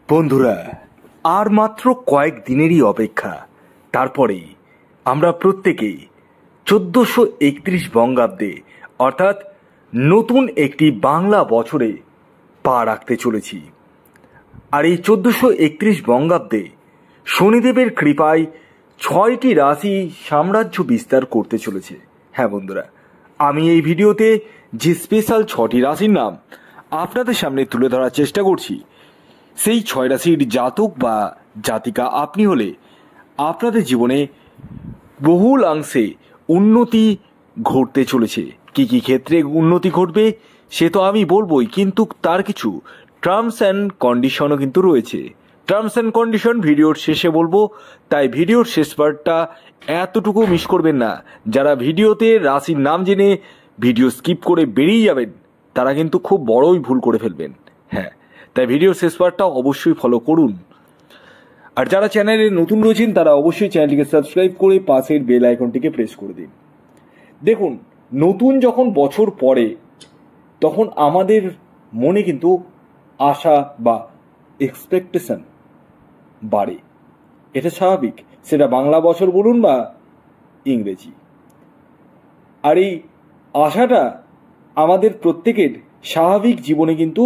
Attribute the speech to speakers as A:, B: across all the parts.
A: বন্ধুরা, আর মাত্র কয়েক দিনেরই অপেক্ষা, তারপরেই আমরা প্রত্যেকেই 1431 বঙ্গাব্দে অর্থাৎ নতুন একটি বাংলা বছরে পা রাখতে চলেছি। আর এই 1431 বঙ্গাব্দে শনিদেবের কৃপায় 6টি রাশি সাম্রাজ্য বিস্তার করতে চলেছে। হ্যাঁ বন্ধুরা, আমি এই ভিডিওতে যে স্পেশাল 6টি রাশির নাম আপনাদের সামনে তুলে ধরার চেষ্টা করছি, সেই 6 রাশির জাতক বা জাতিকা আপনি হলে আপনাদের জীবনে বহুলাংশে উন্নতি ঘটতে চলেছে। কি কি ক্ষেত্রে উন্নতি ঘটবে সে তো আমি বলবোই, কিন্তু তার কিছু টার্মস অ্যান্ড কন্ডিশনও কিন্তু রয়েছে। টার্মস অ্যান্ড কন্ডিশন ভিডিওর শেষে বলবো, তাই ভিডিওর শেষ পার্টটা এতটুকু মিস করবেন না। যারা ভিডিওতে রাশির নাম জেনে ভিডিও স্কিপ করে বেরিয়ে যাবেন তারা কিন্তু খুব বড়ই ভুল করে ফেলবেন। হ্যাঁ, তাই ভিডিওর শেষ পার্টটা অবশ্যই ফলো করুন। আর যারা চ্যানেলে নতুন রয়েছেন তারা অবশ্যই চ্যানেলটিকে সাবস্ক্রাইব করে পাশের বেল আইকনটিকে প্রেস করে দিন। দেখুন, নতুন যখন বছর পড়ে তখন আমাদের মনে কিন্তু আশা বা এক্সপেকটেশন বাড়ে, এটা স্বাভাবিক, সেটা বাংলা বছর বলুন বা ইংরেজি। আর এই আশাটা আমাদের প্রত্যেকের স্বাভাবিক জীবনে কিন্তু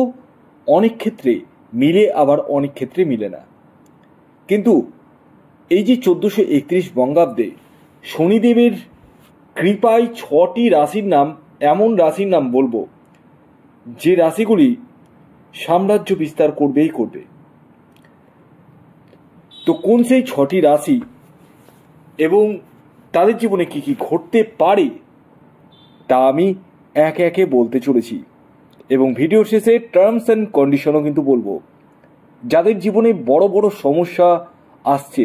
A: অনেক ক্ষেত্রে মিলে, আবার অনেক ক্ষেত্রে মিলে না। কিন্তু এই যে 1431 বঙ্গাব্দে শনিদেবের কৃপায় 6টি রাশির নাম, এমন রাশির নাম বলবো যে রাশিগুলি সাম্রাজ্য বিস্তার করবেই করবে। তো কোন সেই 6টি রাশি এবং তাদের জীবনে কি কি ঘটতে পারে তা আমি একে একে বলতে চলেছি, এবং ভিডিওর শেষে টার্মস অ্যান্ড কন্ডিশনও কিন্তু বলবো। যাদের জীবনে বড় বড় সমস্যা আসছে,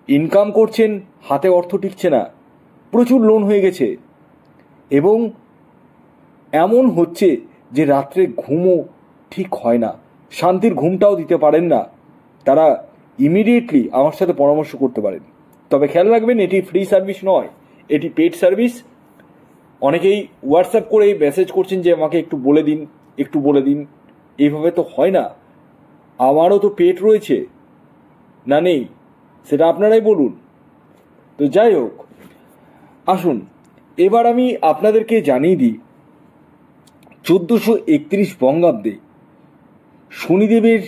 A: ইনকাম করছেন হাতে অর্থ টিকছে না, প্রচুর লোন হয়ে গেছে, এবং এমন হচ্ছে যে রাত্রে ঘুমও ঠিক হয় না, শান্তির ঘুমটাও দিতে পারেন না, তারা ইমিডিয়েটলি আমার সাথে পরামর্শ করতে পারেন। তবে খেয়াল রাখবেন, এটি ফ্রি সার্ভিস নয়, এটি পেড সার্ভিস। অনেকেই হোয়াটসঅ্যাপ করে মেসেজ করছেন যে আমাকে একটু বলে দিন, একটু বলে দিন। এইভাবে তো হয় না, আমারও তো পেট রয়েছে, না নেই সেটা আপনারাই বলুন। তো যাই হোক, আসুন এবার আমি আপনাদেরকে জানিয়ে দিই 1431 বঙ্গাব্দে শনিদেবের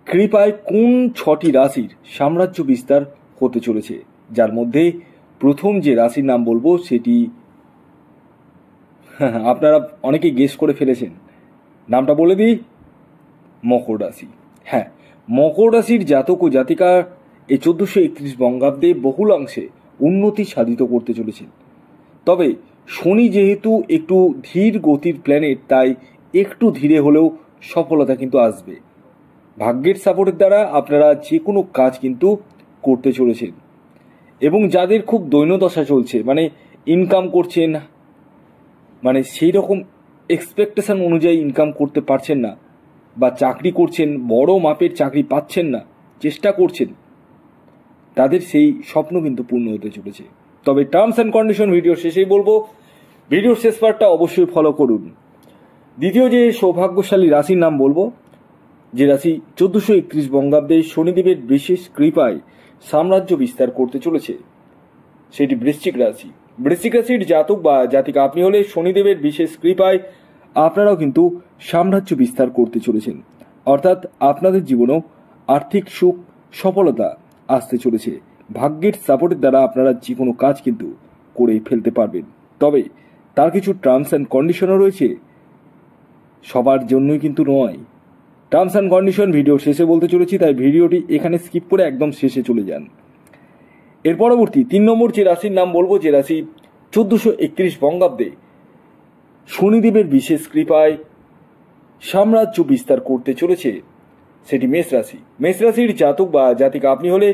A: কৃপায় কোন 6টি রাশির সাম্রাজ্য বিস্তার হতে চলেছে। যার মধ্যে প্রথম যে রাশির নাম বলবো সেটি আপনারা অনেকেই গেস করে ফেলেছেন, নামটা বলে দিই, মকর রাশি। হ্যাঁ, মকর রাশির জাতক ও জাতিকা এই 1431 বঙ্গাব্দে বহুলাংশে উন্নতি সাধিত করতে চলেছেন। তবে শনি যেহেতু একটু ধীর গতির প্ল্যানেট, তাই একটু ধীরে হলেও সফলতা কিন্তু আসবে। ভাগ্যের সাপোর্টের দ্বারা আপনারা যে কোনো কাজ কিন্তু করতে চলেছেন, এবং যাদের খুব দৈন্যদশা চলছে, মানে ইনকাম করছেন, মানে সেই রকম এক্সপেকটেশন অনুযায়ী ইনকাম করতে পারছেন না, বা চাকরি করছেন বড় মাপের চাকরি পাচ্ছেন না, চেষ্টা করছেন, তাদের সেই স্বপ্ন কিন্তু পূর্ণ হতে চলেছে। তবে টার্মস অ্যান্ড কন্ডিশন ভিডিওর শেষেই বলবো, ভিডিওর শেষ পার্টটা অবশ্যই ফলো করুন। দ্বিতীয় যে সৌভাগ্যশালী রাশির নাম বলবো, যে রাশি 1431 বঙ্গাব্দে শনিদেবের বিশেষ কৃপায় সাম্রাজ্য বিস্তার করতে চলেছে, সেটি বৃশ্চিক রাশি। বৃশ্চিক রাশির জাতক বা জাতিকা আপনি হলে শনিদেবের বিশেষ কৃপায় আপনারাও কিন্তু সাম্রাজ্য বিস্তার করতে চলেছেন, অর্থাৎ আপনাদের জীবনেও আর্থিক সুখ সফলতা আসতে চলেছে। ভাগ্যের সাপোর্টের দ্বারা আপনারা যে কোনো কাজ কিন্তু করে ফেলতে পারবেন। তবে তার কিছু টার্মস অ্যান্ড কন্ডিশনও রয়েছে, সবার জন্যই কিন্তু নয়। টার্মস অ্যান্ড কন্ডিশন ভিডিও শেষে বলতে চলেছি, তাই ভিডিওটি এখানে স্কিপ করে একদম শেষে চলে যান। এর পরবর্তী 3 নম্বর যে রাশির নাম বলবো, যে রাশি 1431 বঙ্গাব্দে শনিদেবের বিশেষ কৃপায় সাম্রাজ্য বিস্তার করতে চলেছে, সেটি মেষ রাশি। মেষ রাশির জাতক বা জাতিকা আপনি হলে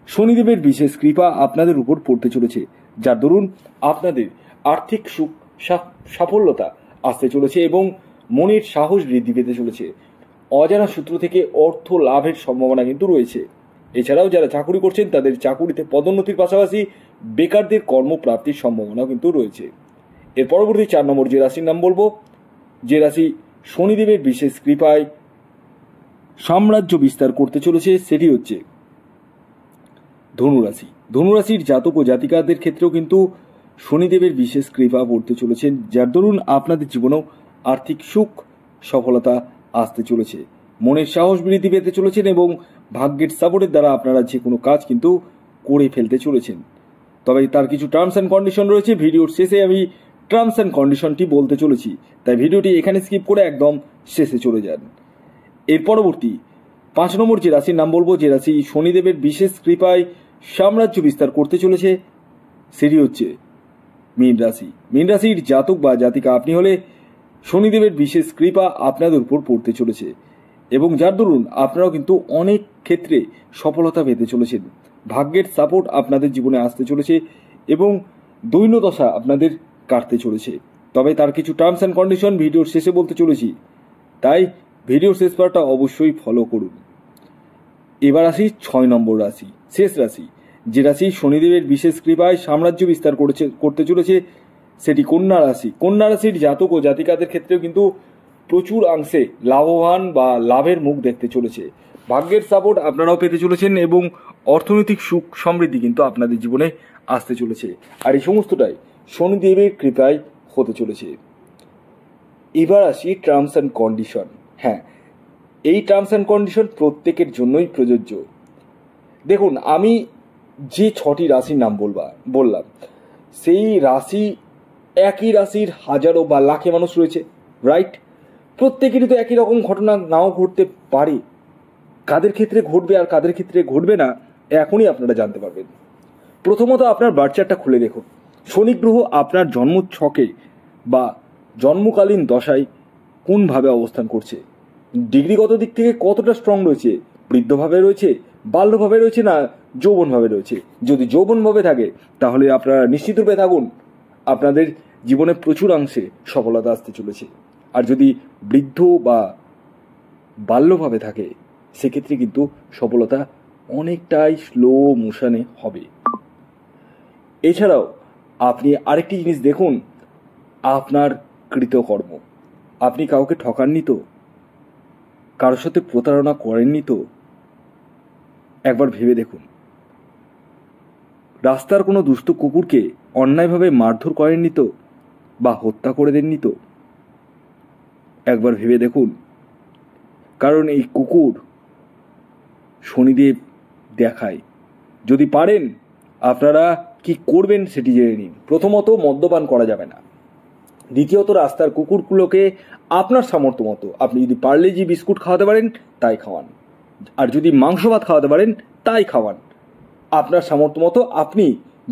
A: শনিদেবের বিশেষ কৃপা আপনাদের উপর পড়তে চলেছে, যার দরুন আপনাদের আর্থিক সুখ সাফল্যতা আসতে চলেছে, এবং মনের সাহস বৃদ্ধি পেতে চলেছে। অজানা সূত্র থেকে অর্থ লাভের সম্ভাবনা কিন্তু রয়েছে। এছাড়াও যারা চাকুরি করছেন তাদের চাকুরিতে পদোন্নতির পাশাপাশি বেকারদের কর্মপ্রাপ্তির সম্ভাবনাও কিন্তু রয়েছে। এর পরবর্তী 4 নম্বর যে রাশির নাম বলবো, যে রাশি শনিদেবের বিশেষ কৃপায় সাম্রাজ্য বিস্তার করতে চলেছে, সেটি হচ্ছে ধনুরাশি। ধনুরাশির জাতক ও জাতিকাদের ক্ষেত্রেও কিন্তু শনিদেবের বিশেষ কৃপা পড়তে চলেছেন, যার দরুন আপনাদের জীবনেও আর্থিক সুখ সফলতা আসতে চলেছে। মনের সাহস বৃদ্ধি পেতে চলেছেন এবং ভাগ্যের সাপোর্টের দ্বারা আপনারা যে কোনো কাজ কিন্তু করে ফেলতে চলেছেন। তবে তার কিছু টার্মস অ্যান্ড কন্ডিশন রয়েছে। ভিডিওর শেষে আমি টার্মস অ্যান্ড কন্ডিশনটি বলতে চলেছি, তাই ভিডিওটি এখানে স্কিপ করে একদম শেষে চলে যান। এর পরবর্তী 5 নম্বর যে রাশির নাম বলবো, যে রাশি শনিদেবের বিশেষ কৃপায় সাম্রাজ্য বিস্তার করতে চলেছে, সেটি হচ্ছে মীন রাশি। মীন রাশির জাতক বা জাতিকা আপনি হলে শনিদেবের বিশেষ কৃপা আপনাদের উপর পড়তে চলেছে এবং যার দরুন আপনারাও কিন্তু অনেক ক্ষেত্রে সফলতা পেতে চলেছেন। ভাগ্যের সাপোর্ট আপনাদের জীবনে আসতে চলেছে এবং দৈন্যদশা আপনাদের কাটতে চলেছে। তবে তার কিছু টার্মস অ্যান্ড কন্ডিশন ভিডিওর শেষে বলতে চলেছি, তাই ভিডিওর শেষ পার্টটা অবশ্যই ফলো করুন। এবার আসি 6 নম্বর রাশি, শেষ রাশি, যে রাশি শনিদেবের বিশেষ কৃপায় সাম্রাজ্য বিস্তার করতে চলেছে, সেটি কন্যা রাশি। কন্যা রাশির জাতক ও জাতিকাদের ক্ষেত্রেও কিন্তু প্রচুর অংশে লাভবান বা লাভের মুখ দেখতে চলেছে। ভাগ্যের সাপোর্ট আপনারাও পেতে চলেছেন এবং অর্থনৈতিক সুখ সমৃদ্ধি কিন্তু আপনাদের জীবনে আসতে চলেছে, আর এই সমস্তটাই শনিদেবের কৃপায় হতে চলেছে। এবার আসি টার্মস অ্যান্ড কন্ডিশন। হ্যাঁ, এই টার্মস অ্যান্ড কন্ডিশন প্রত্যেকের জন্যই প্রযোজ্য। দেখুন, আমি যে 6টি রাশির নাম বললাম, সেই রাশি, একই রাশির হাজারো বা লাখে মানুষ রয়েছে, রাইট? প্রত্যেকেরই তো একই রকম ঘটনা নাও ঘটতে পারে। কাদের ক্ষেত্রে ঘটবে আর কাদের ক্ষেত্রে ঘটবে না, এখনই আপনারা জানতে পারবেন। প্রথমত আপনার বার্থ চার্টটা খুলে দেখুন। শনি গ্রহ আপনার জন্ম ছকে বা জন্মকালীন দশায় কোনভাবে অবস্থান করছে, ডিগ্রিগত দিক থেকে কতটা স্ট্রং রয়েছে, বৃদ্ধভাবে রয়েছে, বাল্যভাবে রয়েছে, না যৌবনভাবে রয়েছে। যদি যৌবনভাবে থাকে তাহলে আপনারা নিশ্চিতরূপে থাকুন, আপনাদের জীবনে প্রচুর অংশে সফলতা আসতে চলেছে। আর যদি বৃদ্ধ বা বাল্যভাবে থাকে সেক্ষেত্রে কিন্তু সফলতা অনেকটাই স্লো মোশনে হবে। এছাড়াও আপনি আরেকটি জিনিস দেখুন, আপনার কৃতকর্ম। আপনি কাউকে ঠকাননি তো, কারোর সাথে প্রতারণা করেননি তো? একবার ভেবে দেখুন। রাস্তার কোনো দুস্থ কুকুরকে অন্যায়ভাবে মারধর করেননি তো, বা হত্যা করে দেননি তো? একবার ভেবে দেখুন। কারণ এই কুকুর শনিদেব দেখায়। যদি পারেন আপনারা কি করবেন সেটি জেনে নিন। প্রথমত, মদ্যপান করা যাবে না। দ্বিতীয়ত, রাস্তার কুকুরগুলোকে আপনার সামর্থ্য মতো আপনি যদি পার্লেজি বিস্কুট খাওয়াতে পারেন তাই খাওয়ান, আর যদি মাংস ভাত খাওয়াতে পারেন তাই খাওয়ান। আপনার সামর্থ্য মতো আপনি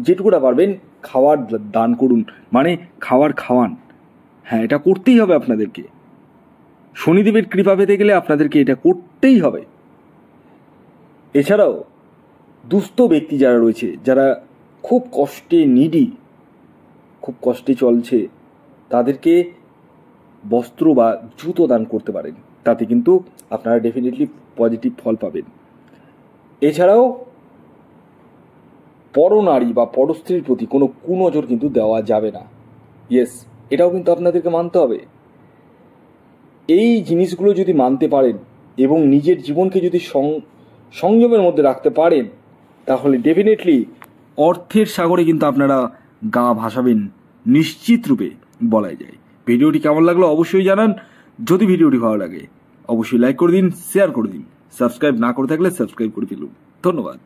A: যেটুকুটা পারবেন খাওয়ার দান করুন, মানে খাওয়ান। হ্যাঁ, এটা করতেই হবে আপনাদেরকে। শনিদেবের কৃপা পেতে গেলে আপনাদেরকে এটা করতেই হবে। এছাড়াও দুস্থ ব্যক্তি যারা রয়েছে, যারা খুব কষ্টে নিডি, খুব কষ্টে চলছে, তাদেরকে বস্ত্র বা জুতো দান করতে পারেন, তাতে কিন্তু আপনারা ডেফিনেটলি পজিটিভ ফল পাবেন। এছাড়াও পরনারী বা পরস্ত্রীর প্রতি কোনো কুনজর কিন্তু দেওয়া যাবে না। ইয়েস, এটাও কিন্তু আপনাদেরকে মানতে হবে। এই জিনিসগুলো যদি মানতে পারেন এবং নিজের জীবনকে যদি সংযমের মধ্যে রাখতে পারেন, তাহলে ডেফিনেটলি অর্থের সাগরে কিন্তু আপনারা গা ভাসাবেন নিশ্চিত রূপে বলাই যায়। ভিডিওটি কেমন লাগলো অবশ্যই জানান। যদি ভিডিওটি ভালো লাগে অবশ্যই লাইক করে দিন, শেয়ার করে দিন। সাবস্ক্রাইব না করে থাকলে সাবস্ক্রাইব করে ফেলুন। ধন্যবাদ।